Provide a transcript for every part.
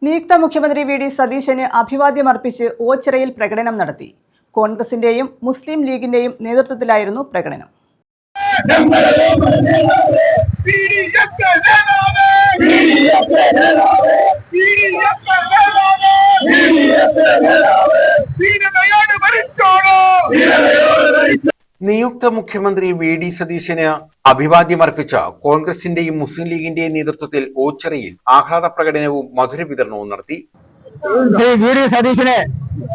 നിയുക്ത മുഖ്യമന്ത്രി V D സതീശന് അഭിവാദ്യമർപ്പിച്ച് ഓച്ചിറയിൽ പ്രകടനം നടത്തി. കോൺഗ്രസിന്റെയും മുസ്ലിം ലീഗിന്റെയും നേതൃത്വത്തിലായിരുന്നു പ്രകടനം. നിയുക്ത മുഖ്യമന്ത്രി വി ഡി സതീശന് അഭിവാദ്യമർപ്പിച്ച കോൺഗ്രസിന്റെയും മുസ്ലിം ലീഗിന്റെയും നേതൃത്വത്തിൽ ഓച്ചിറയിൽ ആഹ്ലാദ പ്രകടനവും മധുര വിതരണവും നടത്തി. ശ്രീ വി ഡി സതീശനെ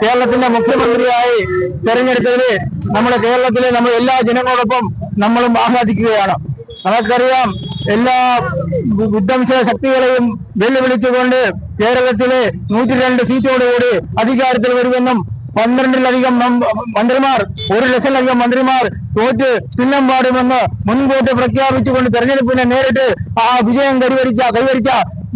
കേരളത്തിന്റെ മുഖ്യമന്ത്രിയായി തെരഞ്ഞെടുത്തതിന് നമ്മുടെ കേരളത്തിലെ എല്ലാ ജനങ്ങളോടൊപ്പം നമ്മളും ആഹ്ലാദിക്കുകയാണ്. നമുക്കറിയാം, എല്ലാ വിധ്വംസ ശക്തികളെയും വെല്ലുവിളിച്ചുകൊണ്ട് കേരളത്തിലെ 102 സീറ്റോടുകൂടി അധികാരത്തിൽ വരുമെന്നും 12-ലധികം മന്ത്രിമാർ 1 ലക്ഷത്തിലധികം മന്ത്രിമാർ തോറ്റ് ചിഹ്നം പാടുമെന്ന് മുൻകൂട്ടി പ്രഖ്യാപിച്ചുകൊണ്ട് തെരഞ്ഞെടുപ്പിനെ നേരിട്ട് ആ വിജയം കൈവരിച്ച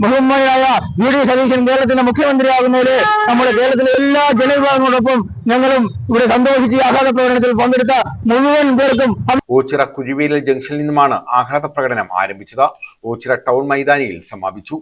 ബഹുമാനായ വി ഡി സതീശൻ കേരളത്തിന്റെ മുഖ്യമന്ത്രിയാകുന്നതിൽ നമ്മുടെ കേരളത്തിലെ എല്ലാ ജനവിഭാഗങ്ങളോടൊപ്പം ഞങ്ങളും ഇവിടെ സന്തോഷിച്ച് ആഹ്ലാദ പ്രകടനത്തിൽ പങ്കെടുത്ത മുഴുവൻ പേർക്കും. ഓച്ചിറ കുരുവേലിൽ ജംഗ്ഷനിൽ നിന്നുമാണ് ആഹ്ലാദ പ്രകടനം ആരംഭിച്ചത്. ഓച്ചിറ ടൗൺ മൈതാനിയിൽ സമാപിച്ചു.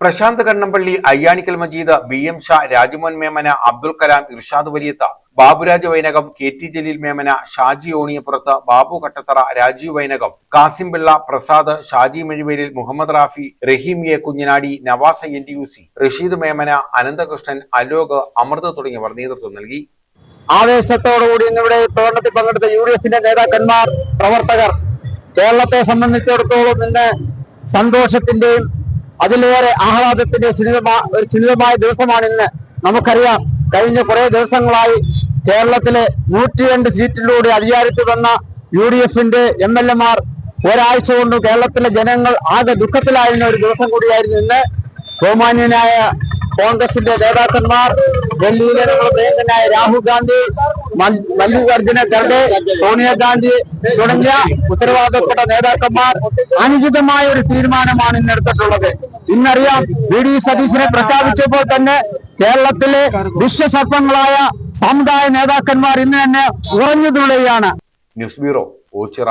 Prasanth Kannampally, Ayyanikkal Majeed, BM Shah, Rajmohan Memana, Abdul Kalam, Irshad Valiyatha, Baburaj Vainakam, KT Jaleel Memana, Shaji Oniyappurath, Babu Kattathara, Rajeev Vainakam, Kasim Pillai, Prasad, Shaji Mazhivelil, Muhammad Rafi, Rahim A Kunjanadi, Navas NTUC, Rasheed Memana, Ananthakrishnan, Alok, Amrit തുടങ്ങിയവർ നേതൃത്വം നൽകി. ആവേശത്തോടുകൂടി ഇന്നിവിടെ പ്രകടനത്തിൽ പങ്കെടുത്ത UDF നേതാക്കന്മാർ, പ്രവർത്തകർ, കേരളത്തെ സംബന്ധിച്ചിടത്തോളം ഇന്ന് സന്തോഷത്തിന്റെയും അതിലേറെ ആഹ്ലാദത്തിന്റെ സുനിതമായ ദിവസമാണ് ഇന്ന്. നമുക്കറിയാം, കഴിഞ്ഞ കുറെ ദിവസങ്ങളായി കേരളത്തിലെ 102 സീറ്റിലൂടെ അധികാരത്തിൽ വന്ന UDF MLA-മാർ ഒരാഴ്ച കൊണ്ട് കേരളത്തിലെ ജനങ്ങൾ ആകെ ദുഃഖത്തിലായിരുന്ന ഒരു ദിവസം കൂടിയായിരുന്നു ഇന്ന്. ബഹുമാന്യനായ കോൺഗ്രസിന്റെ നേതാക്കന്മാർ, ഡൽഹിയിലെ നമ്മുടെ പ്രിയങ്കരനായ രാഹുൽ ഗാന്ധി, മല്ലികാർജുന ഖർഗെ, സോണിയാഗാന്ധി തുടങ്ങിയ ഉത്തരവാദിത്തപ്പെട്ട നേതാക്കന്മാർ അനുചിതമായ ഒരു തീരുമാനമാണ് ഇന്നെടുത്തിട്ടുള്ളത്. ഇന്നറിയാം, വി ഡി സതീശനെ പ്രഖ്യാപിച്ചപ്പോൾ തന്നെ കേരളത്തിലെ വിശ്വസർപ്പങ്ങളായ സമുദായ നേതാക്കന്മാർ ഇന്ന് തന്നെ ഉറഞ്ഞു തുള്ളുകയാണ്. News bureau, Ochira.